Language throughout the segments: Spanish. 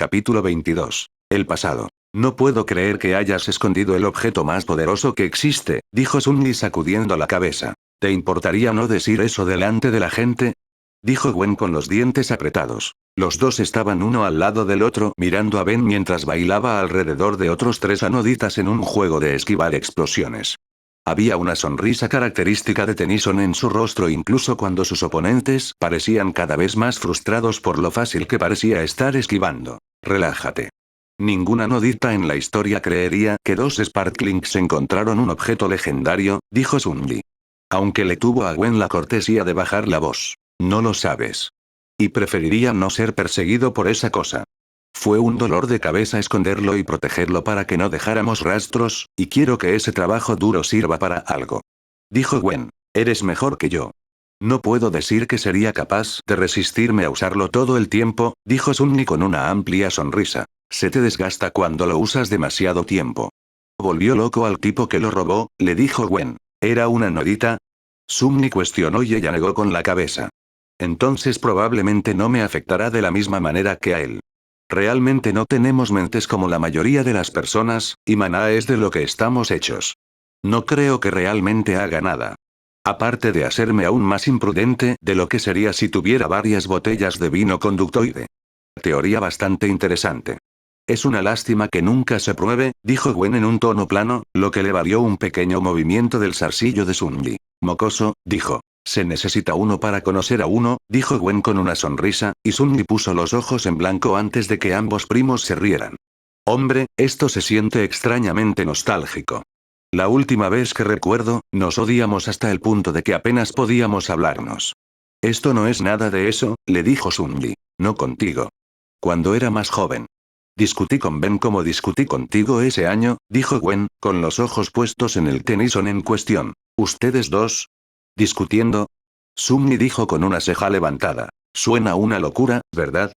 Capítulo 22. El pasado. No puedo creer que hayas escondido el objeto más poderoso que existe, dijo Sunny sacudiendo la cabeza. ¿Te importaría no decir eso delante de la gente? Dijo Gwen con los dientes apretados. Los dos estaban uno al lado del otro mirando a Ben mientras bailaba alrededor de otros 3 anoditas en un juego de esquivar explosiones. Había una sonrisa característica de Tennyson en su rostro incluso cuando sus oponentes parecían cada vez más frustrados por lo fácil que parecía estar esquivando. Relájate. Ninguna nodita en la historia creería que 2 Sparklings encontraron un objeto legendario, dijo Sunny. Aunque le tuvo a Gwen la cortesía de bajar la voz. No lo sabes. Y preferiría no ser perseguido por esa cosa. Fue un dolor de cabeza esconderlo y protegerlo para que no dejáramos rastros, y quiero que ese trabajo duro sirva para algo. Dijo Gwen. Eres mejor que yo. No puedo decir que sería capaz de resistirme a usarlo todo el tiempo, dijo Sunny con una amplia sonrisa. Se te desgasta cuando lo usas demasiado tiempo. Volvió loco al tipo que lo robó, le dijo Gwen. ¿Era una nodita? Sunny cuestionó y ella negó con la cabeza. Entonces probablemente no me afectará de la misma manera que a él. Realmente no tenemos mentes como la mayoría de las personas, y maná es de lo que estamos hechos. No creo que realmente haga nada. Aparte de hacerme aún más imprudente de lo que sería si tuviera varias botellas de vino conductoide. Teoría bastante interesante. Es una lástima que nunca se pruebe, dijo Gwen en un tono plano, lo que le valió un pequeño movimiento del zarcillo de Sunny. Mocoso, dijo. Se necesita uno para conocer a uno, dijo Gwen con una sonrisa, y Sunny puso los ojos en blanco antes de que ambos primos se rieran. Hombre, esto se siente extrañamente nostálgico. La última vez que recuerdo, nos odiamos hasta el punto de que apenas podíamos hablarnos. Esto no es nada de eso, le dijo Sunny. No contigo. Cuando era más joven. Discutí con Ben como discutí contigo ese año, dijo Gwen, con los ojos puestos en el Tennyson en cuestión. ¿Ustedes dos? ¿Discutiendo? Sunny dijo con una ceja levantada. Suena una locura, ¿verdad?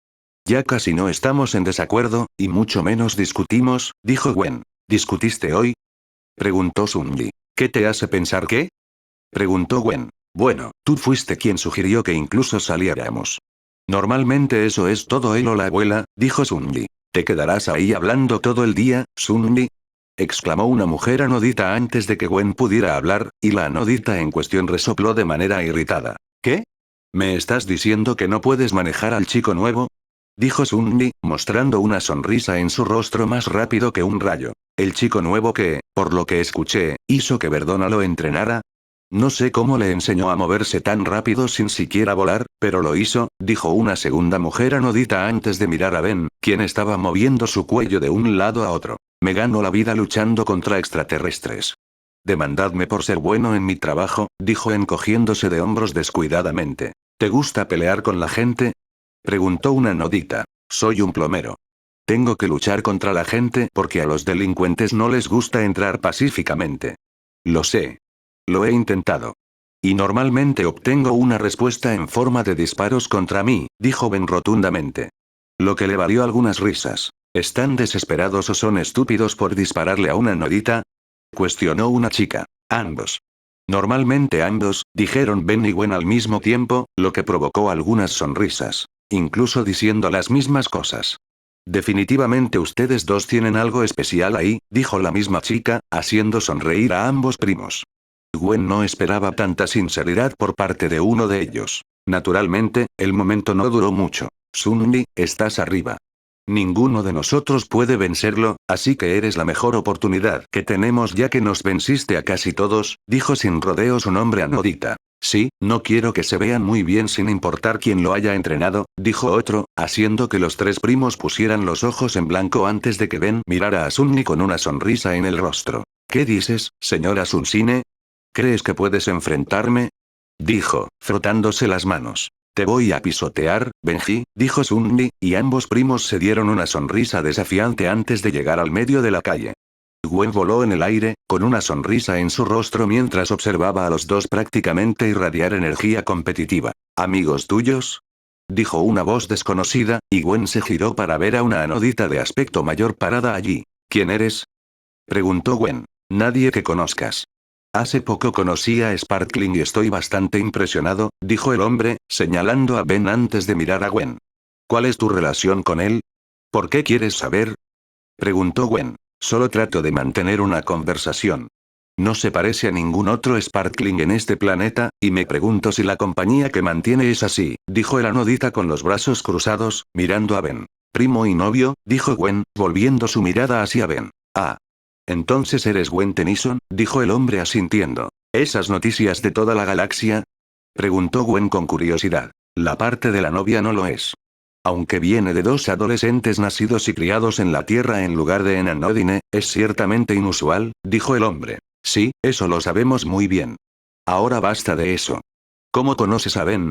Ya casi no estamos en desacuerdo, y mucho menos discutimos, dijo Gwen. ¿Discutiste hoy? Preguntó Sunny. ¿Qué te hace pensar qué? Preguntó Gwen. Bueno, tú fuiste quien sugirió que incluso saliéramos. Normalmente eso es todo él o la abuela, dijo Sunny. ¿Te quedarás ahí hablando todo el día, Sunny? Exclamó una mujer anodita antes de que Gwen pudiera hablar, y la anodita en cuestión resopló de manera irritada. ¿Qué? ¿Me estás diciendo que no puedes manejar al chico nuevo? Dijo Sunny, mostrando una sonrisa en su rostro más rápido que un rayo. El chico nuevo que, por lo que escuché, hizo que Verdona lo entrenara. No sé cómo le enseñó a moverse tan rápido sin siquiera volar, pero lo hizo, dijo una segunda mujer anodita antes de mirar a Ben, quien estaba moviendo su cuello de un lado a otro. Me gano la vida luchando contra extraterrestres. Demandadme por ser bueno en mi trabajo, dijo encogiéndose de hombros descuidadamente. ¿Te gusta pelear con la gente? Preguntó una nodita. Soy un plomero. Tengo que luchar contra la gente porque a los delincuentes no les gusta entrar pacíficamente. Lo sé. Lo he intentado. Y normalmente obtengo una respuesta en forma de disparos contra mí, dijo Ben rotundamente. Lo que le valió algunas risas. ¿Están desesperados o son estúpidos por dispararle a una nodita? Cuestionó una chica. Ambos. Normalmente ambos, dijeron Ben y Gwen al mismo tiempo, lo que provocó algunas sonrisas. Incluso diciendo las mismas cosas. Definitivamente ustedes dos tienen algo especial ahí, dijo la misma chica, haciendo sonreír a ambos primos. Gwen no esperaba tanta sinceridad por parte de uno de ellos. Naturalmente, el momento no duró mucho. Sunny, estás arriba. Ninguno de nosotros puede vencerlo, así que eres la mejor oportunidad que tenemos ya que nos venciste a casi todos, dijo sin rodeos un hombre anodita. Sí, no quiero que se vean muy bien sin importar quién lo haya entrenado, dijo otro, haciendo que los 3 primos pusieran los ojos en blanco antes de que Ben mirara a Sunny con una sonrisa en el rostro. ¿Qué dices, señora Sunsine? ¿Crees que puedes enfrentarme? Dijo, frotándose las manos. Te voy a pisotear, Benji, dijo Sunny, y ambos primos se dieron una sonrisa desafiante antes de llegar al medio de la calle. Gwen voló en el aire, con una sonrisa en su rostro mientras observaba a los dos prácticamente irradiar energía competitiva. ¿Amigos tuyos? Dijo una voz desconocida, y Gwen se giró para ver a una anodita de aspecto mayor parada allí. ¿Quién eres? Preguntó Gwen. Nadie que conozcas. Hace poco conocí a Sparkling y estoy bastante impresionado, dijo el hombre, señalando a Ben antes de mirar a Gwen. ¿Cuál es tu relación con él? ¿Por qué quieres saber? Preguntó Gwen. Solo trato de mantener una conversación. No se parece a ningún otro Sparkling en este planeta, y me pregunto si la compañía que mantiene es así, dijo el anodita con los brazos cruzados, mirando a Ben. Primo y novio, dijo Gwen, volviendo su mirada hacia Ben. Ah. Entonces eres Gwen Tennyson, dijo el hombre asintiendo. ¿Esas noticias de toda la galaxia? Preguntó Gwen con curiosidad. La parte de la novia no lo es. Aunque viene de dos adolescentes nacidos y criados en la Tierra en lugar de en Anodine, es ciertamente inusual, dijo el hombre. Sí, eso lo sabemos muy bien. Ahora basta de eso. ¿Cómo conoces a Ben?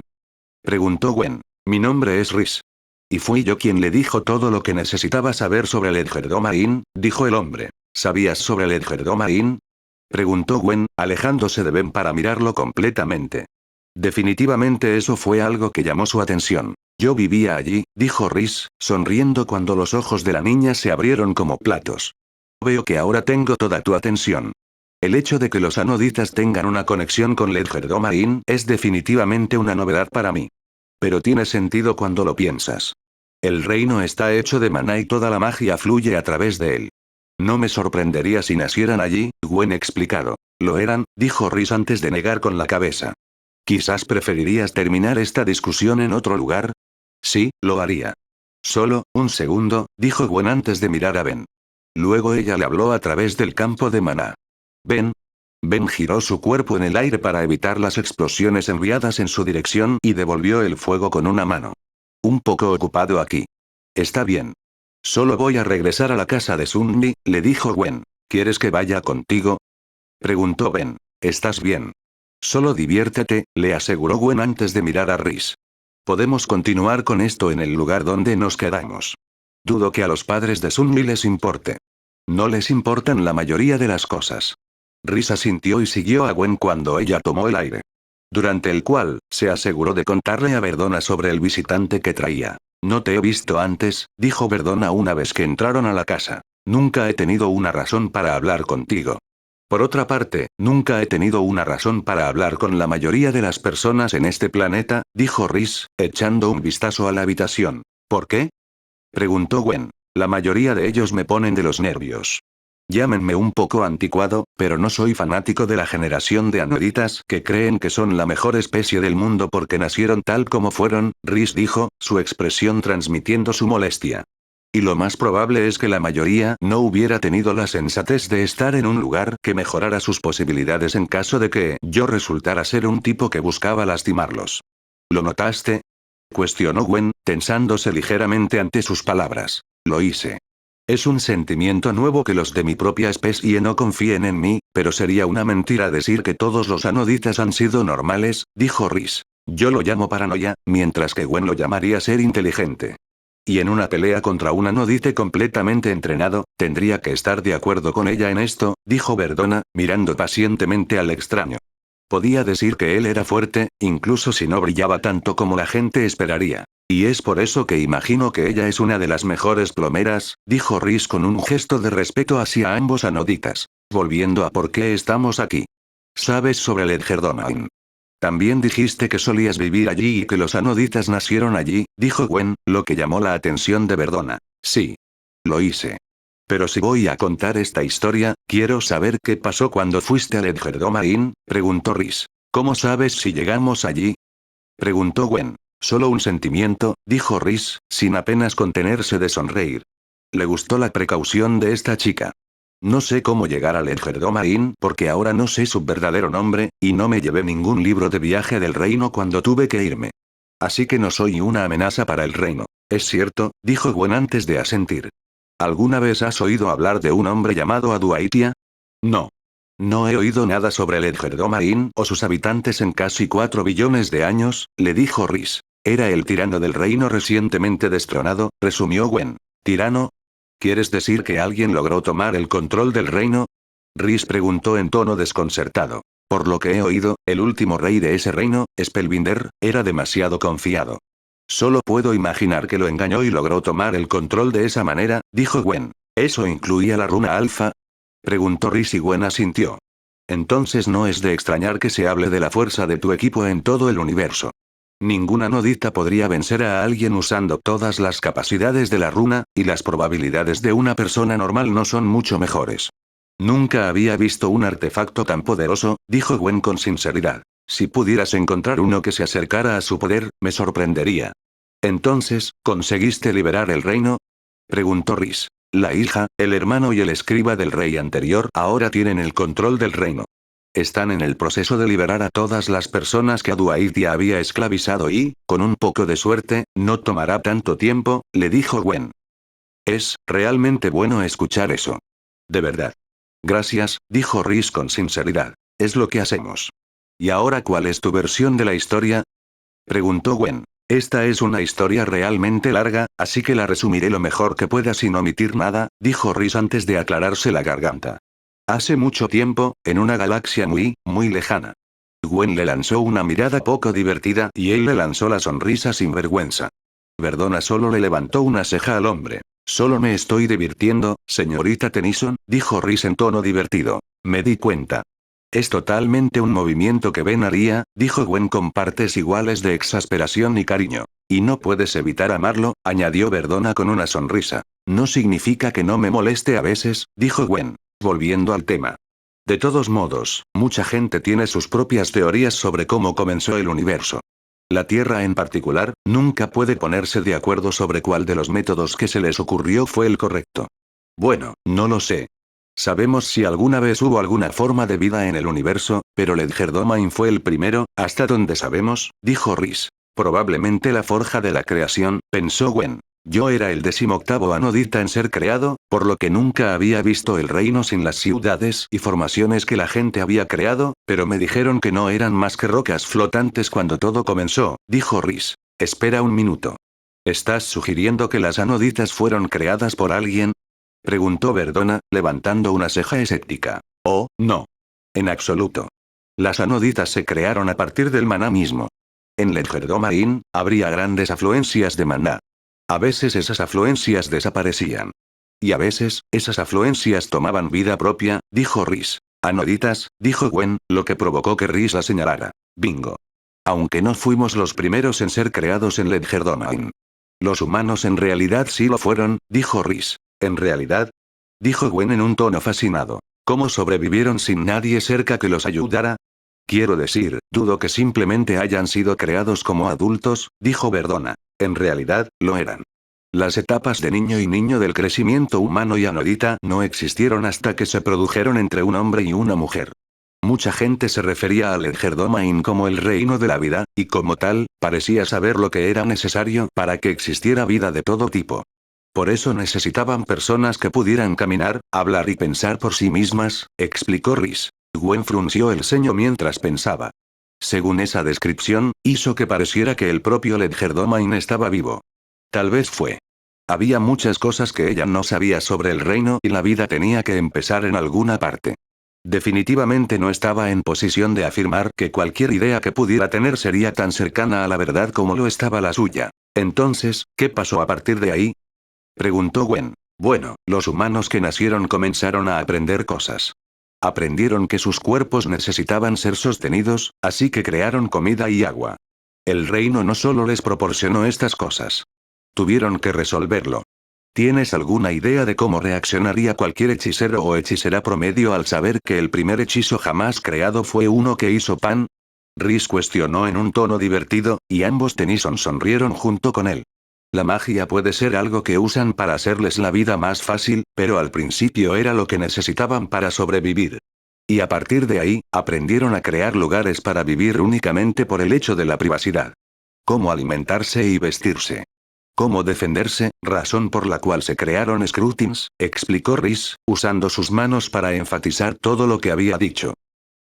Preguntó Gwen. Mi nombre es Rhys. Y fui yo quien le dijo todo lo que necesitaba saber sobre el Edgerdomain, dijo el hombre. ¿Sabías sobre el Edgerdomain? Preguntó Gwen, alejándose de Ben para mirarlo completamente. Definitivamente eso fue algo que llamó su atención. Yo vivía allí, dijo Rhys, sonriendo cuando los ojos de la niña se abrieron como platos. Veo que ahora tengo toda tu atención. El hecho de que los anoditas tengan una conexión con Ledgerdomain es definitivamente una novedad para mí. Pero tiene sentido cuando lo piensas. El reino está hecho de maná y toda la magia fluye a través de él. No me sorprendería si nacieran allí, Gwen explicado. Lo eran, dijo Rhys antes de negar con la cabeza. ¿Quizás preferirías terminar esta discusión en otro lugar? Sí, lo haría. Solo, un segundo, dijo Gwen antes de mirar a Ben. Luego ella le habló a través del campo de maná. Ben. Ben giró su cuerpo en el aire para evitar las explosiones enviadas en su dirección y devolvió el fuego con una mano. Un poco ocupado aquí. Está bien. Solo voy a regresar a la casa de Sunmi, le dijo Gwen. ¿Quieres que vaya contigo? Preguntó Ben. ¿Estás bien? Solo diviértete, le aseguró Gwen antes de mirar a Rhys. Podemos continuar con esto en el lugar donde nos quedamos. Dudo que a los padres de Sunmi les importe. No les importan la mayoría de las cosas. Rhys asintió y siguió a Gwen cuando ella tomó el aire. Durante el cual, se aseguró de contarle a Verdona sobre el visitante que traía. No te he visto antes, dijo Verdona una vez que entraron a la casa. Nunca he tenido una razón para hablar contigo. Por otra parte, nunca he tenido una razón para hablar con la mayoría de las personas en este planeta, dijo Rhys, echando un vistazo a la habitación. ¿Por qué? Preguntó Gwen. La mayoría de ellos me ponen de los nervios. Llámenme un poco anticuado, pero no soy fanático de la generación de anoditas que creen que son la mejor especie del mundo porque nacieron tal como fueron, Rhys dijo, su expresión transmitiendo su molestia. Y lo más probable es que la mayoría no hubiera tenido la sensatez de estar en un lugar que mejorara sus posibilidades en caso de que yo resultara ser un tipo que buscaba lastimarlos. ¿Lo notaste? Cuestionó Gwen, tensándose ligeramente ante sus palabras. Lo hice. Es un sentimiento nuevo que los de mi propia especie no confíen en mí, pero sería una mentira decir que todos los anoditas han sido normales, dijo Rhys. Yo lo llamo paranoia, mientras que Gwen lo llamaría ser inteligente. Y en una pelea contra un anodite completamente entrenado, tendría que estar de acuerdo con ella en esto, dijo Verdona, mirando pacientemente al extraño. Podía decir que él era fuerte, incluso si no brillaba tanto como la gente esperaría. Y es por eso que imagino que ella es una de las mejores plomeras, dijo Rhys con un gesto de respeto hacia ambos anoditas. Volviendo a por qué estamos aquí. ¿Sabes sobre el Edgerdomain? También dijiste que solías vivir allí y que los anoditas nacieron allí, dijo Gwen, lo que llamó la atención de Verdona. Sí. Lo hice. Pero si voy a contar esta historia, quiero saber qué pasó cuando fuiste al Edgerdomain, preguntó Rhys. ¿Cómo sabes si llegamos allí? Preguntó Gwen. Solo un sentimiento, dijo Rhys, sin apenas contenerse de sonreír. Le gustó la precaución de esta chica. No sé cómo llegar al Edgerdomain porque ahora no sé su verdadero nombre, y no me llevé ningún libro de viaje del reino cuando tuve que irme. Así que no soy una amenaza para el reino. Es cierto, dijo Gwen antes de asentir. ¿Alguna vez has oído hablar de un hombre llamado Aduaitia? No. No he oído nada sobre el Edgerdomain o sus habitantes en casi 4 billones de años, le dijo Rhys. Era el tirano del reino recientemente destronado, resumió Gwen. ¿Tirano? ¿Quieres decir que alguien logró tomar el control del reino? Rhys preguntó en tono desconcertado. Por lo que he oído, el último rey de ese reino, Spellbinder, era demasiado confiado. Solo puedo imaginar que lo engañó y logró tomar el control de esa manera, dijo Gwen. ¿Eso incluía la runa alfa? Preguntó Rhys y Gwen asintió. Entonces no es de extrañar que se hable de la fuerza de tu equipo en todo el universo. Ninguna nodita podría vencer a alguien usando todas las capacidades de la runa, y las probabilidades de una persona normal no son mucho mejores. Nunca había visto un artefacto tan poderoso, dijo Gwen con sinceridad. Si pudieras encontrar uno que se acercara a su poder, me sorprendería. Entonces, ¿conseguiste liberar el reino? Preguntó Rhys. La hija, el hermano y el escriba del rey anterior ahora tienen el control del reino. Están en el proceso de liberar a todas las personas que Aduaitia había esclavizado y, con un poco de suerte, no tomará tanto tiempo, le dijo Gwen. Es realmente bueno escuchar eso. De verdad. Gracias, dijo Rhys con sinceridad. Es lo que hacemos. ¿Y ahora cuál es tu versión de la historia? Preguntó Gwen. Esta es una historia realmente larga, así que la resumiré lo mejor que pueda sin omitir nada, dijo Rhys antes de aclararse la garganta. Hace mucho tiempo, en una galaxia muy, muy lejana. Gwen le lanzó una mirada poco divertida y él le lanzó la sonrisa sin vergüenza. Verdona solo le levantó una ceja al hombre. Solo me estoy divirtiendo, señorita Tennyson, dijo Rhys en tono divertido. Me di cuenta. Es totalmente un movimiento que Ben haría, dijo Gwen con partes iguales de exasperación y cariño. Y no puedes evitar amarlo, añadió Verdona con una sonrisa. No significa que no me moleste a veces, dijo Gwen, volviendo al tema. De todos modos, mucha gente tiene sus propias teorías sobre cómo comenzó el universo. La Tierra en particular, nunca puede ponerse de acuerdo sobre cuál de los métodos que se les ocurrió fue el correcto. Bueno, no lo sé. Sabemos si alguna vez hubo alguna forma de vida en el universo, pero Ledgerdomain fue el primero, hasta donde sabemos, dijo Rhys. Probablemente la forja de la creación, pensó Gwen. Yo era el 18º anodita en ser creado, por lo que nunca había visto el reino sin las ciudades y formaciones que la gente había creado, pero me dijeron que no eran más que rocas flotantes cuando todo comenzó, dijo Rhys. Espera un minuto. ¿Estás sugiriendo que las anoditas fueron creadas por alguien? Preguntó Verdona, levantando una ceja escéptica. Oh, no. En absoluto. Las anoditas se crearon a partir del maná mismo. En Ledgerdomain, habría grandes afluencias de maná. A veces esas afluencias desaparecían. Y a veces, esas afluencias tomaban vida propia, dijo Rhys. Anoditas, dijo Gwen, lo que provocó que Rhys la señalara. Bingo. Aunque no fuimos los primeros en ser creados en Ledgerdomain. Los humanos en realidad sí lo fueron, dijo Rhys. ¿En realidad? Dijo Gwen en un tono fascinado. ¿Cómo sobrevivieron sin nadie cerca que los ayudara? Quiero decir, dudo que simplemente hayan sido creados como adultos, dijo Verdona. En realidad, lo eran. Las etapas de niño y niño del crecimiento humano y anodita no existieron hasta que se produjeron entre un hombre y una mujer. Mucha gente se refería a Ledgerdomain como el reino de la vida, y como tal, parecía saber lo que era necesario para que existiera vida de todo tipo. Por eso necesitaban personas que pudieran caminar, hablar y pensar por sí mismas, explicó Rhys. Gwen frunció el ceño mientras pensaba. Según esa descripción, hizo que pareciera que el propio Ledgerdomain estaba vivo. Tal vez fue. Había muchas cosas que ella no sabía sobre el reino y la vida tenía que empezar en alguna parte. Definitivamente no estaba en posición de afirmar que cualquier idea que pudiera tener sería tan cercana a la verdad como lo estaba la suya. Entonces, ¿qué pasó a partir de ahí? Preguntó Gwen. Bueno, los humanos que nacieron comenzaron a aprender cosas. Aprendieron que sus cuerpos necesitaban ser sostenidos, así que crearon comida y agua. El reino no solo les proporcionó estas cosas. Tuvieron que resolverlo. ¿Tienes alguna idea de cómo reaccionaría cualquier hechicero o hechicera promedio al saber que el primer hechizo jamás creado fue uno que hizo pan? Rhys cuestionó en un tono divertido, y ambos Tennyson sonrieron junto con él. La magia puede ser algo que usan para hacerles la vida más fácil, pero al principio era lo que necesitaban para sobrevivir. Y a partir de ahí, aprendieron a crear lugares para vivir únicamente por el hecho de la privacidad. Cómo alimentarse y vestirse. Cómo defenderse, razón por la cual se crearon Scrutins, explicó Rhys, usando sus manos para enfatizar todo lo que había dicho.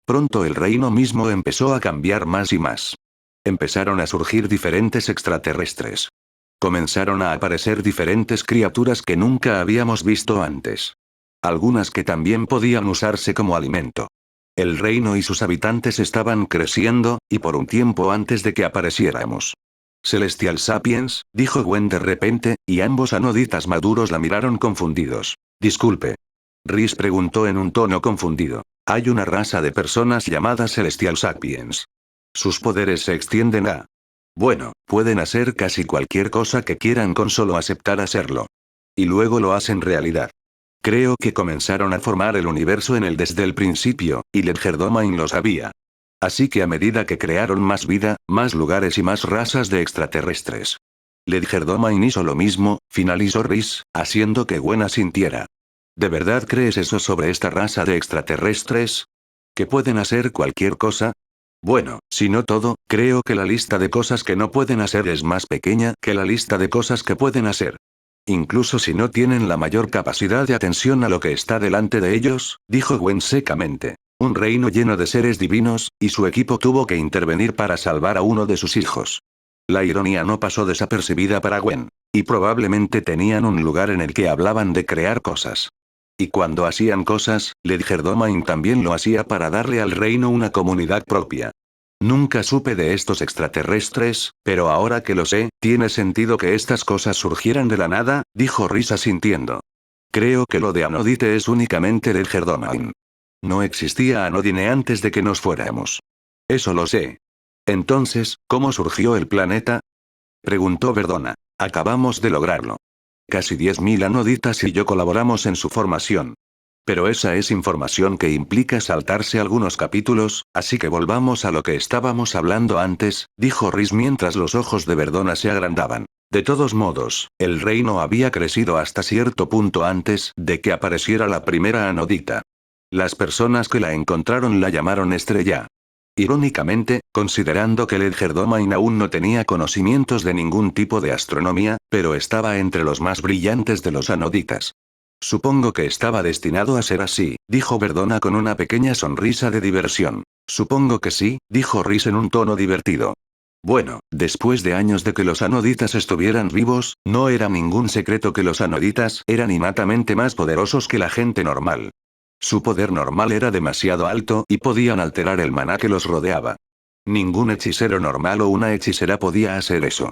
Pronto el reino mismo empezó a cambiar más y más. Empezaron a surgir diferentes extraterrestres. Comenzaron a aparecer diferentes criaturas que nunca habíamos visto antes. Algunas que también podían usarse como alimento. El reino y sus habitantes estaban creciendo, y por un tiempo antes de que apareciéramos. Celestial Sapiens, dijo Gwen de repente, y ambos anoditas maduros la miraron confundidos. Disculpe. Rhys preguntó en un tono confundido. Hay una raza de personas llamadas Celestial Sapiens. Sus poderes se extienden a... Bueno, pueden hacer casi cualquier cosa que quieran con solo aceptar hacerlo. Y luego lo hacen realidad. Creo que comenzaron a formar el universo en él desde el principio, y Legerdemain lo sabía. Así que a medida que crearon más vida, más lugares y más razas de extraterrestres. Legerdemain hizo lo mismo, finalizó Rhys, haciendo que Gwen asintiera. ¿De verdad crees eso sobre esta raza de extraterrestres? ¿Que pueden hacer cualquier cosa? Bueno, si no todo, creo que la lista de cosas que no pueden hacer es más pequeña que la lista de cosas que pueden hacer. Incluso si no tienen la mayor capacidad de atención a lo que está delante de ellos, dijo Gwen secamente. Un reino lleno de seres divinos, y su equipo tuvo que intervenir para salvar a uno de sus hijos. La ironía no pasó desapercibida para Gwen. Y probablemente tenían un lugar en el que hablaban de crear cosas. Y cuando hacían cosas, Legerdemain también lo hacía para darle al reino una comunidad propia. Nunca supe de estos extraterrestres, pero ahora que lo sé, tiene sentido que estas cosas surgieran de la nada, dijo Rhys asintiendo. Creo que lo de Anodite es únicamente Legerdemain. No existía Anodine antes de que nos fuéramos. Eso lo sé. Entonces, ¿cómo surgió el planeta? Preguntó Verdona. Acabamos de lograrlo. Casi 10.000 anoditas y yo colaboramos en su formación. Pero esa es información que implica saltarse algunos capítulos, así que volvamos a lo que estábamos hablando antes, dijo Rhys mientras los ojos de Verdona se agrandaban. De todos modos, el reino había crecido hasta cierto punto antes de que apareciera la primera anodita. Las personas que la encontraron la llamaron Estrella. Irónicamente, considerando que Legerdemain aún no tenía conocimientos de ningún tipo de astronomía, pero estaba entre los más brillantes de los anoditas. Supongo que estaba destinado a ser así, dijo Verdona con una pequeña sonrisa de diversión. Supongo que sí, dijo Rhys en un tono divertido. Bueno, después de años de que los anoditas estuvieran vivos, no era ningún secreto que los anoditas eran innatamente más poderosos que la gente normal. Su poder normal era demasiado alto y podían alterar el maná que los rodeaba. Ningún hechicero normal o una hechicera podía hacer eso.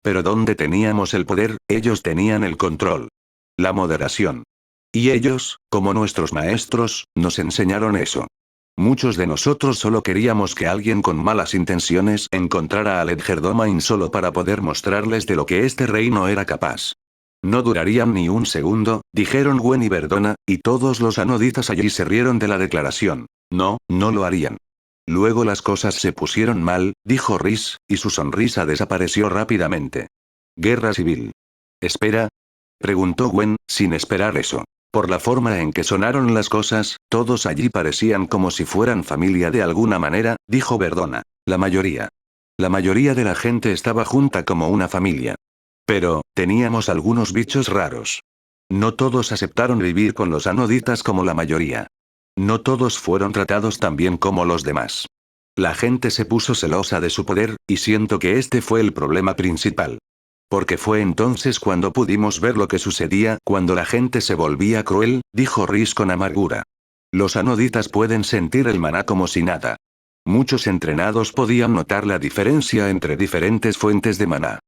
Pero donde teníamos el poder, ellos tenían el control. La moderación. Y ellos, como nuestros maestros, nos enseñaron eso. Muchos de nosotros solo queríamos que alguien con malas intenciones encontrara a Legerdemain solo para poder mostrarles de lo que este reino era capaz. No durarían ni un segundo, dijeron Gwen y Verdona, y todos los anoditas allí se rieron de la declaración. No, no lo harían. Luego las cosas se pusieron mal, dijo Rhys, y su sonrisa desapareció rápidamente. Guerra civil. ¿Espera? Preguntó Gwen, sin esperar eso. Por la forma en que sonaron las cosas, todos allí parecían como si fueran familia de alguna manera, dijo Verdona. La mayoría. La mayoría de la gente estaba junta como una familia. Pero, teníamos algunos bichos raros. No todos aceptaron vivir con los anoditas como la mayoría. No todos fueron tratados tan bien como los demás. La gente se puso celosa de su poder, y siento que este fue el problema principal. Porque fue entonces cuando pudimos ver lo que sucedía cuando la gente se volvía cruel, dijo Rhys con amargura. Los anoditas pueden sentir el maná como si nada. Muchos entrenados podían notar la diferencia entre diferentes fuentes de maná.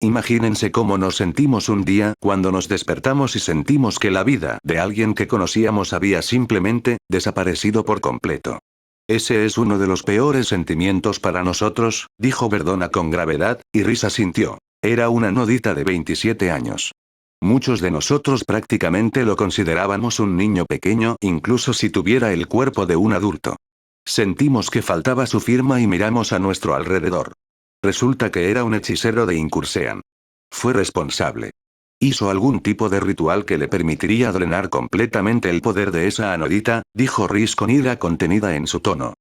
Imagínense cómo nos sentimos un día cuando nos despertamos y sentimos que la vida de alguien que conocíamos había simplemente desaparecido por completo. Ese es uno de los peores sentimientos para nosotros, dijo Verdona con gravedad, y Rhys asintió. Era una anodita de 27 años. Muchos de nosotros prácticamente lo considerábamos un niño pequeño incluso si tuviera el cuerpo de un adulto. Sentimos que faltaba su firma y miramos a nuestro alrededor. Resulta que era un hechicero de Incursean. Fue responsable. Hizo algún tipo de ritual que le permitiría drenar completamente el poder de esa anodita, dijo Rhys con ira contenida en su tono.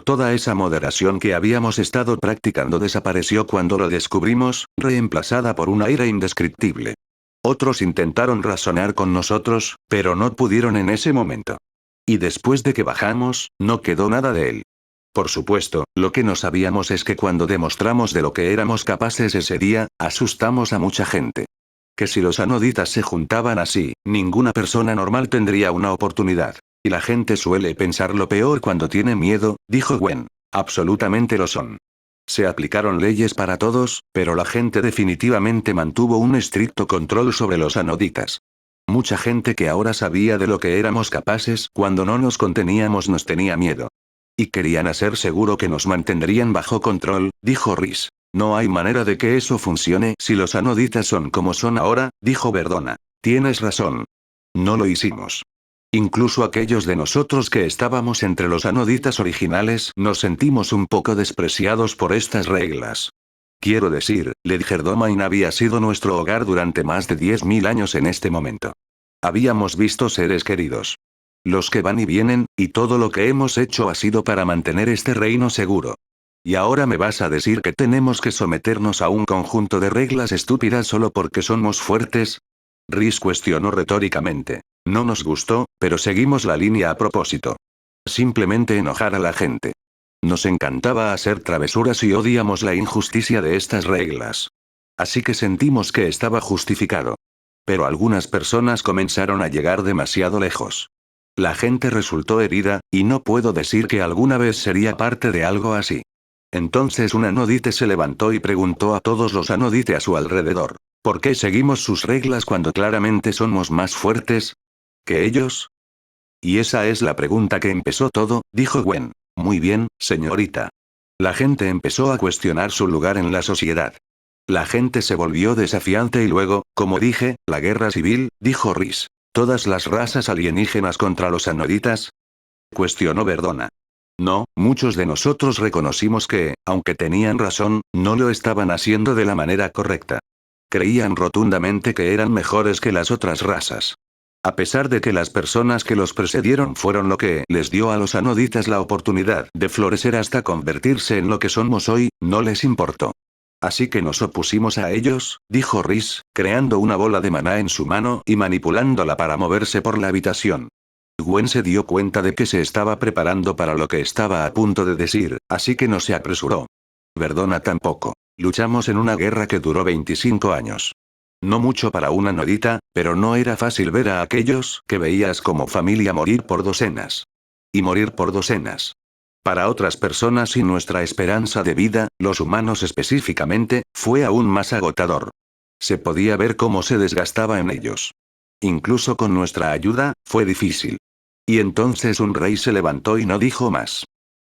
Toda esa moderación que habíamos estado practicando desapareció cuando lo descubrimos, reemplazada por un aire indescriptible. Otros intentaron razonar con nosotros, pero no pudieron en ese momento. Y después de que bajamos, no quedó nada de él. Por supuesto, lo que no sabíamos es que cuando demostramos de lo que éramos capaces ese día, asustamos a mucha gente. Que si los anoditas se juntaban así, ninguna persona normal tendría una oportunidad. Y la gente suele pensar lo peor cuando tiene miedo, dijo Gwen. Absolutamente lo son. Se aplicaron leyes para todos, pero la gente definitivamente mantuvo un estricto control sobre los anoditas. Mucha gente que ahora sabía de lo que éramos capaces cuando no nos conteníamos nos tenía miedo. Y querían hacer seguro que nos mantendrían bajo control, dijo Rhys. No hay manera de que eso funcione si los anoditas son como son ahora, dijo Verdona. Tienes razón. No lo hicimos. Incluso aquellos de nosotros que estábamos entre los anoditas originales nos sentimos un poco despreciados por estas reglas. Quiero decir, Ledger Domain había sido nuestro hogar durante más de 10.000 años en este momento. Habíamos visto seres queridos. Los que van y vienen, y todo lo que hemos hecho ha sido para mantener este reino seguro. ¿Y ahora me vas a decir que tenemos que someternos a un conjunto de reglas estúpidas solo porque somos fuertes? Rhys cuestionó retóricamente. No nos gustó, pero seguimos la línea a propósito. Simplemente enojar a la gente. Nos encantaba hacer travesuras y odiamos la injusticia de estas reglas. Así que sentimos que estaba justificado. Pero algunas personas comenzaron a llegar demasiado lejos. La gente resultó herida, y no puedo decir que alguna vez sería parte de algo así. Entonces un anodite se levantó y preguntó a todos los anodite a su alrededor. ¿Por qué seguimos sus reglas cuando claramente somos más fuertes que ellos? Y esa es la pregunta que empezó todo, dijo Gwen. Muy bien, señorita. La gente empezó a cuestionar su lugar en la sociedad. La gente se volvió desafiante y luego, como dije, la guerra civil, dijo Rhys. ¿Todas las razas alienígenas contra los anoditas? Cuestionó Verdona. No, muchos de nosotros reconocimos que, aunque tenían razón, no lo estaban haciendo de la manera correcta. Creían rotundamente que eran mejores que las otras razas. A pesar de que las personas que los precedieron fueron lo que les dio a los anoditas la oportunidad de florecer hasta convertirse en lo que somos hoy, no les importó. Así que nos opusimos a ellos, dijo Rhys, creando una bola de maná en su mano y manipulándola para moverse por la habitación. Gwen se dio cuenta de que se estaba preparando para lo que estaba a punto de decir, así que no se apresuró. Verdona tampoco. Luchamos en una guerra que duró 25 años. No mucho para una nodita, pero no era fácil ver a aquellos que veías como familia morir por docenas. Y morir por docenas. Para otras personas y nuestra esperanza de vida, los humanos específicamente, fue aún más agotador. Se podía ver cómo se desgastaba en ellos. Incluso con nuestra ayuda, fue difícil. Y entonces un rey se levantó y no dijo más.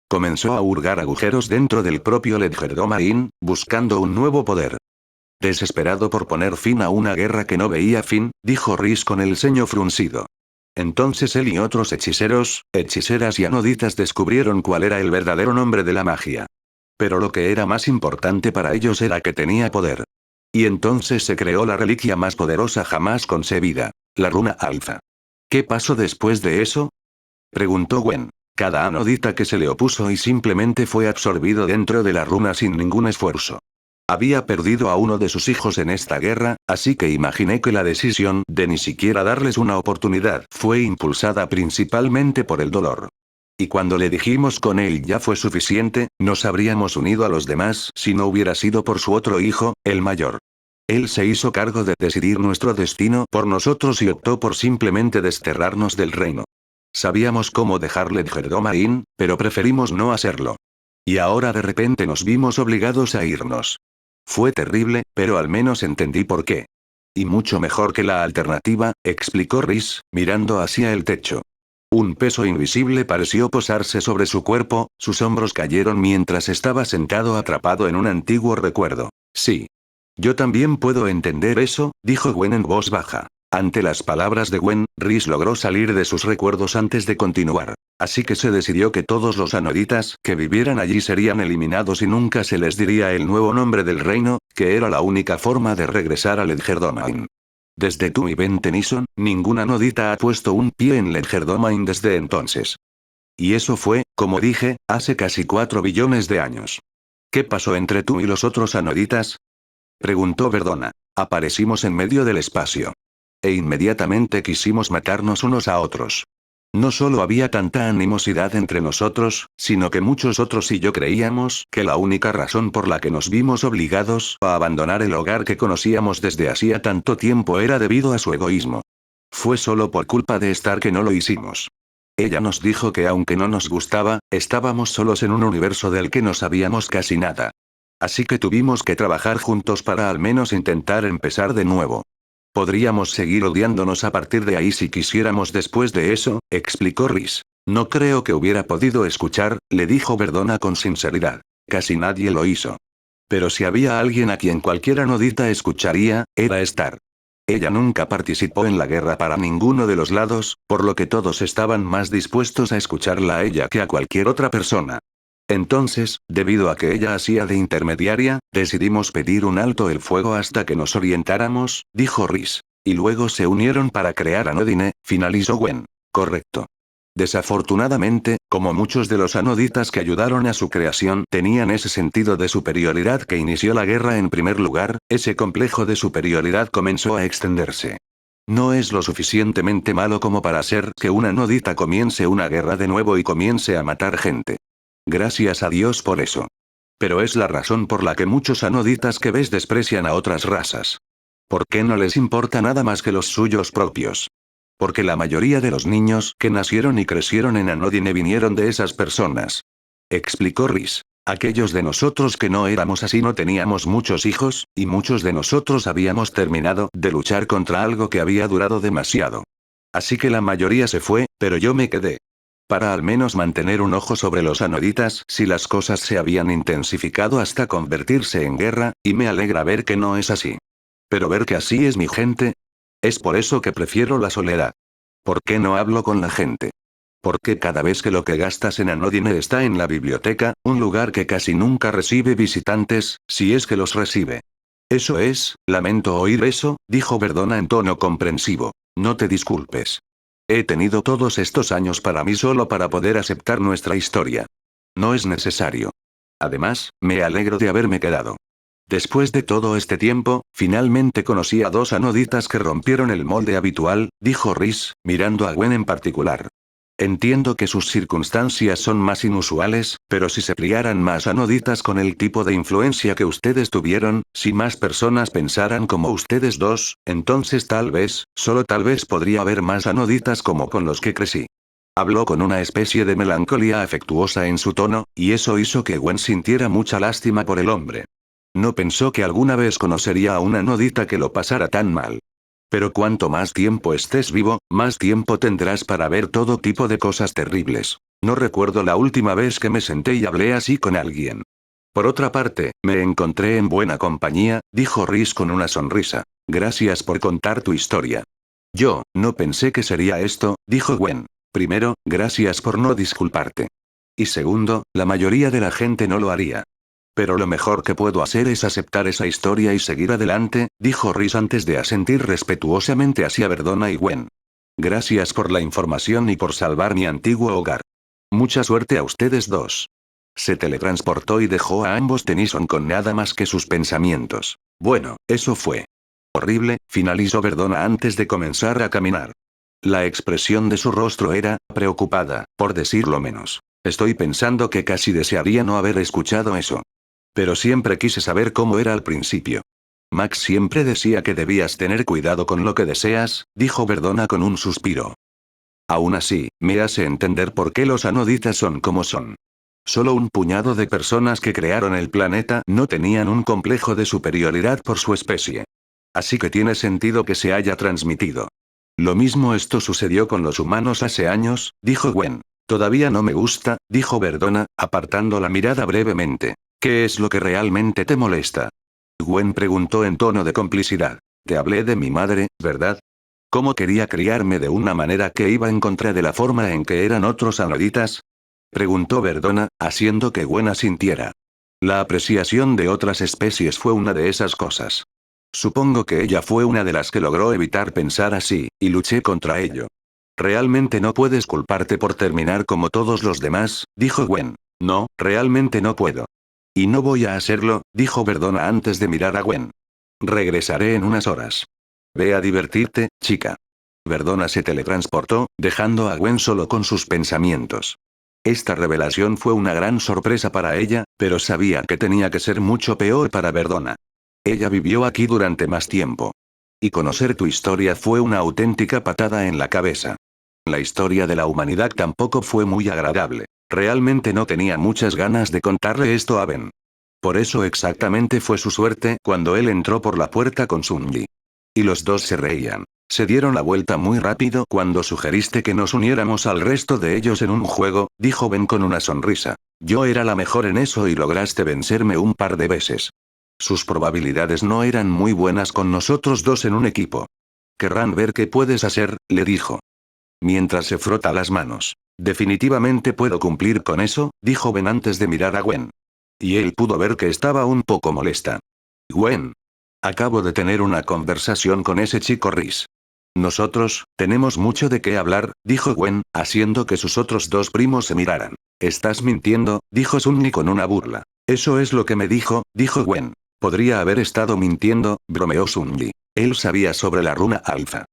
Comenzó a hurgar agujeros dentro del propio Ledger Domain, buscando un nuevo poder. Desesperado por poner fin a una guerra que no veía fin, dijo Rhys con el ceño fruncido. Entonces él y otros hechiceros, hechiceras y anoditas descubrieron cuál era el verdadero nombre de la magia. Pero lo que era más importante para ellos era que tenía poder. Y entonces se creó la reliquia más poderosa jamás concebida, la runa alfa. ¿Qué pasó después de eso? Preguntó Gwen. Cada anodita que se le opuso y simplemente fue absorbido dentro de la runa sin ningún esfuerzo. Había perdido a uno de sus hijos en esta guerra, así que imaginé que la decisión de ni siquiera darles una oportunidad fue impulsada principalmente por el dolor. Y cuando le dijimos con él ya fue suficiente, nos habríamos unido a los demás si no hubiera sido por su otro hijo, el mayor. Él se hizo cargo de decidir nuestro destino por nosotros y optó por simplemente desterrarnos del reino. Sabíamos cómo dejar Ledger Domain, pero preferimos no hacerlo. Y ahora de repente nos vimos obligados a irnos. Fue terrible, pero al menos entendí por qué. Y mucho mejor que la alternativa, explicó Rhys, mirando hacia el techo. Un peso invisible pareció posarse sobre su cuerpo, sus hombros cayeron mientras estaba sentado atrapado en un antiguo recuerdo. Sí. Yo también puedo entender eso, dijo Gwen en voz baja. Ante las palabras de Gwen, Rhys logró salir de sus recuerdos antes de continuar. Así que se decidió que todos los anoditas que vivieran allí serían eliminados y nunca se les diría el nuevo nombre del reino, que era la única forma de regresar a Ledger Domain. Desde tú y Ben Tennyson, ninguna anodita ha puesto un pie en Ledger Domain desde entonces. Y eso fue, como dije, hace casi 4 billones de años. ¿Qué pasó entre tú y los otros anoditas? Preguntó Verdona. Aparecimos en medio del espacio. E inmediatamente quisimos matarnos unos a otros. No solo había tanta animosidad entre nosotros, sino que muchos otros y yo creíamos que la única razón por la que nos vimos obligados a abandonar el hogar que conocíamos desde hacía tanto tiempo era debido a su egoísmo. Fue solo por culpa de Star que no lo hicimos. Ella nos dijo que aunque no nos gustaba, estábamos solos en un universo del que no sabíamos casi nada. Así que tuvimos que trabajar juntos para al menos intentar empezar de nuevo. Podríamos seguir odiándonos a partir de ahí si quisiéramos después de eso, explicó Rhys. No creo que hubiera podido escuchar, le dijo Verdona con sinceridad. Casi nadie lo hizo. Pero si había alguien a quien cualquier anodita escucharía, era Star. Ella nunca participó en la guerra para ninguno de los lados, por lo que todos estaban más dispuestos a escucharla a ella que a cualquier otra persona. Entonces, debido a que ella hacía de intermediaria, decidimos pedir un alto el fuego hasta que nos orientáramos, dijo Rhys. Y luego se unieron para crear Anodine, finalizó Gwen. Correcto. Desafortunadamente, como muchos de los anoditas que ayudaron a su creación tenían ese sentido de superioridad que inició la guerra en primer lugar, ese complejo de superioridad comenzó a extenderse. No es lo suficientemente malo como para hacer que una anodita comience una guerra de nuevo y comience a matar gente. Gracias a Dios por eso. Pero es la razón por la que muchos anoditas que ves desprecian a otras razas. ¿Por qué no les importa nada más que los suyos propios? Porque la mayoría de los niños que nacieron y crecieron en Anodine vinieron de esas personas. Explicó Rhys. Aquellos de nosotros que no éramos así no teníamos muchos hijos, y muchos de nosotros habíamos terminado de luchar contra algo que había durado demasiado. Así que la mayoría se fue, pero yo me quedé. Para al menos mantener un ojo sobre los anoditas si las cosas se habían intensificado hasta convertirse en guerra, y me alegra ver que no es así. Pero ver que así es mi gente. Es por eso que prefiero la soledad. ¿Por qué no hablo con la gente? Porque cada vez que lo que gastas en Anodine está en la biblioteca, un lugar que casi nunca recibe visitantes, si es que los recibe. Eso es, lamento oír eso, dijo Verdona en tono comprensivo. No te disculpes. He tenido todos estos años para mí solo para poder aceptar nuestra historia. No es necesario. Además, me alegro de haberme quedado. Después de todo este tiempo, finalmente conocí a dos anoditas que rompieron el molde habitual, dijo Rhys, mirando a Gwen en particular. Entiendo que sus circunstancias son más inusuales, pero si se criaran más anoditas con el tipo de influencia que ustedes tuvieron, si más personas pensaran como ustedes dos, entonces tal vez, solo tal vez podría haber más anoditas como con los que crecí. Habló con una especie de melancolía afectuosa en su tono, y eso hizo que Gwen sintiera mucha lástima por el hombre. No pensó que alguna vez conocería a una anodita que lo pasara tan mal. Pero cuanto más tiempo estés vivo, más tiempo tendrás para ver todo tipo de cosas terribles. No recuerdo la última vez que me senté y hablé así con alguien. Por otra parte, me encontré en buena compañía, dijo Rhys con una sonrisa. Gracias por contar tu historia. Yo, no pensé que sería esto, dijo Gwen. Primero, gracias por no disculparte. Y segundo, la mayoría de la gente no lo haría. Pero lo mejor que puedo hacer es aceptar esa historia y seguir adelante, dijo Rhys antes de asentir respetuosamente hacia Verdona y Gwen. Gracias por la información y por salvar mi antiguo hogar. Mucha suerte a ustedes dos. Se teletransportó y dejó a ambos Tennyson con nada más que sus pensamientos. Bueno, eso fue horrible, finalizó Verdona antes de comenzar a caminar. La expresión de su rostro era preocupada, por decirlo menos. Estoy pensando que casi desearía no haber escuchado eso. Pero siempre quise saber cómo era al principio. Max siempre decía que debías tener cuidado con lo que deseas, dijo Verdona con un suspiro. Aún así, me hace entender por qué los anoditas son como son. Solo un puñado de personas que crearon el planeta no tenían un complejo de superioridad por su especie. Así que tiene sentido que se haya transmitido. Lo mismo esto sucedió con los humanos hace años, dijo Gwen. Todavía no me gusta, dijo Verdona, apartando la mirada brevemente. ¿Qué es lo que realmente te molesta? Gwen preguntó en tono de complicidad. Te hablé de mi madre, ¿verdad? ¿Cómo quería criarme de una manera que iba en contra de la forma en que eran otros anoditas? Preguntó Verdona, haciendo que Gwen asintiera. La apreciación de otras especies fue una de esas cosas. Supongo que ella fue una de las que logró evitar pensar así, y luché contra ello. Realmente no puedes culparte por terminar como todos los demás, dijo Gwen. No, realmente no puedo. Y no voy a hacerlo, dijo Verdona antes de mirar a Gwen. Regresaré en unas horas. Ve a divertirte, chica. Verdona se teletransportó, dejando a Gwen solo con sus pensamientos. Esta revelación fue una gran sorpresa para ella, pero sabía que tenía que ser mucho peor para Verdona. Ella vivió aquí durante más tiempo. Y conocer tu historia fue una auténtica patada en la cabeza. La historia de la humanidad tampoco fue muy agradable. Realmente no tenía muchas ganas de contarle esto a Ben. Por eso exactamente fue su suerte cuando él entró por la puerta con Sunji. Y los dos se reían. Se dieron la vuelta muy rápido cuando sugeriste que nos uniéramos al resto de ellos en un juego, dijo Ben con una sonrisa. Yo era la mejor en eso y lograste vencerme un par de veces. Sus probabilidades no eran muy buenas con nosotros dos en un equipo. Querrán ver qué puedes hacer, le dijo. Mientras se frota las manos. Definitivamente puedo cumplir con eso, dijo Ben antes de mirar a Gwen. Y él pudo ver que estaba un poco molesta. Gwen. Acabo de tener una conversación con ese chico Rhys. Nosotros, tenemos mucho de qué hablar, dijo Gwen, haciendo que sus otros dos primos se miraran. Estás mintiendo, dijo Sunny con una burla. Eso es lo que me dijo Gwen. Podría haber estado mintiendo, bromeó Sunny. Él sabía sobre la runa alfa.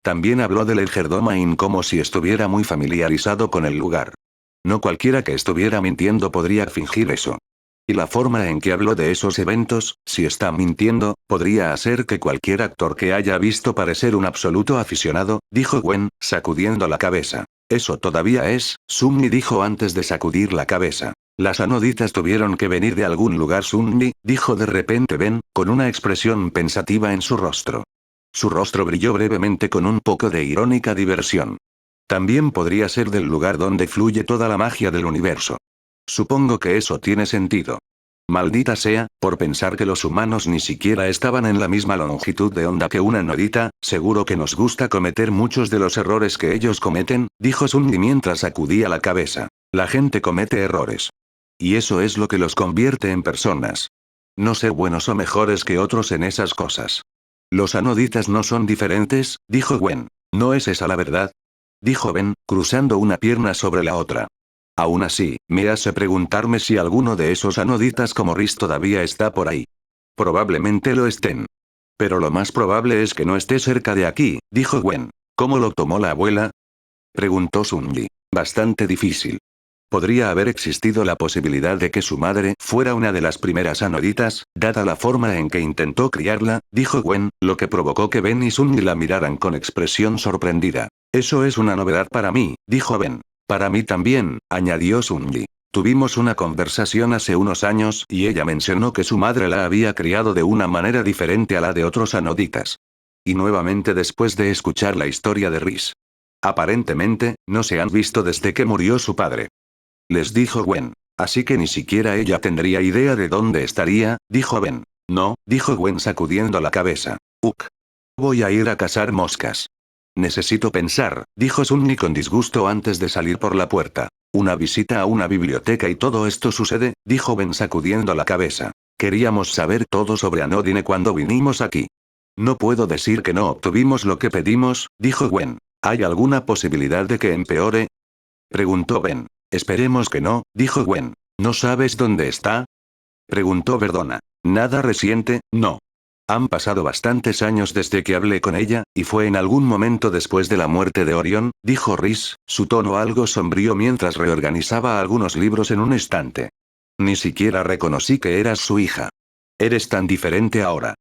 También habló del Elgerdomain como si estuviera muy familiarizado con el lugar. No cualquiera que estuviera mintiendo podría fingir eso. Y la forma en que habló de esos eventos, si está mintiendo, podría hacer que cualquier actor que haya visto parecer un absoluto aficionado, dijo Gwen, sacudiendo la cabeza. Eso todavía es, Sunny dijo antes de sacudir la cabeza. Las anoditas tuvieron que venir de algún lugar Sunny, dijo de repente Ben, con una expresión pensativa en su rostro. Su rostro brilló brevemente con un poco de irónica diversión. También podría ser del lugar donde fluye toda la magia del universo. Supongo que eso tiene sentido. Maldita sea, por pensar que los humanos ni siquiera estaban en la misma longitud de onda que una nodita, seguro que nos gusta cometer muchos de los errores que ellos cometen, dijo Sunny mientras sacudía la cabeza. La gente comete errores. Y eso es lo que los convierte en personas. No ser buenos o mejores que otros en esas cosas. Los anoditas no son diferentes, dijo Gwen. ¿No es esa la verdad? Dijo Ben, cruzando una pierna sobre la otra. Aún así, me hace preguntarme si alguno de esos anoditas como Rhys todavía está por ahí. Probablemente lo estén. Pero lo más probable es que no esté cerca de aquí, dijo Gwen. ¿Cómo lo tomó la abuela? Preguntó Sunny. Bastante difícil. Podría haber existido la posibilidad de que su madre fuera una de las primeras anoditas, dada la forma en que intentó criarla, dijo Gwen, lo que provocó que Ben y Sunny la miraran con expresión sorprendida. Eso es una novedad para mí, dijo Ben. Para mí también, añadió Sunny. Tuvimos una conversación hace unos años y ella mencionó que su madre la había criado de una manera diferente a la de otros anoditas. Y nuevamente después de escuchar la historia de Rhys. Aparentemente, no se han visto desde que murió su padre. Les dijo Gwen. Así que ni siquiera ella tendría idea de dónde estaría, dijo Ben. No, dijo Gwen sacudiendo la cabeza. Voy a ir a cazar moscas. Necesito pensar, dijo Sunny con disgusto antes de salir por la puerta. Una visita a una biblioteca y todo esto sucede, dijo Ben sacudiendo la cabeza. Queríamos saber todo sobre Anodine cuando vinimos aquí. No puedo decir que no obtuvimos lo que pedimos, dijo Gwen. ¿Hay alguna posibilidad de que empeore? Preguntó Ben. Esperemos que no, dijo Gwen. ¿No sabes dónde está? Preguntó Verdona. Nada reciente, no. Han pasado bastantes años desde que hablé con ella, y fue en algún momento después de la muerte de Orión, dijo Rhys, su tono algo sombrío mientras reorganizaba algunos libros en un estante. Ni siquiera reconocí que eras su hija. Eres tan diferente ahora.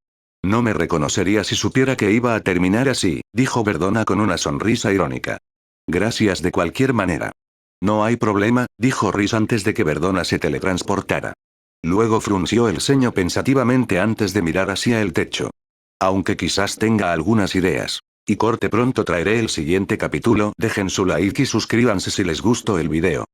No me reconocería si supiera que iba a terminar así, dijo Verdona con una sonrisa irónica. Gracias de cualquier manera. No hay problema, dijo Rhys antes de que Verdona se teletransportara. Luego frunció el ceño pensativamente antes de mirar hacia el techo. Aunque quizás tenga algunas ideas. Y corte pronto traeré el siguiente capítulo. Dejen su like y suscríbanse si les gustó el video.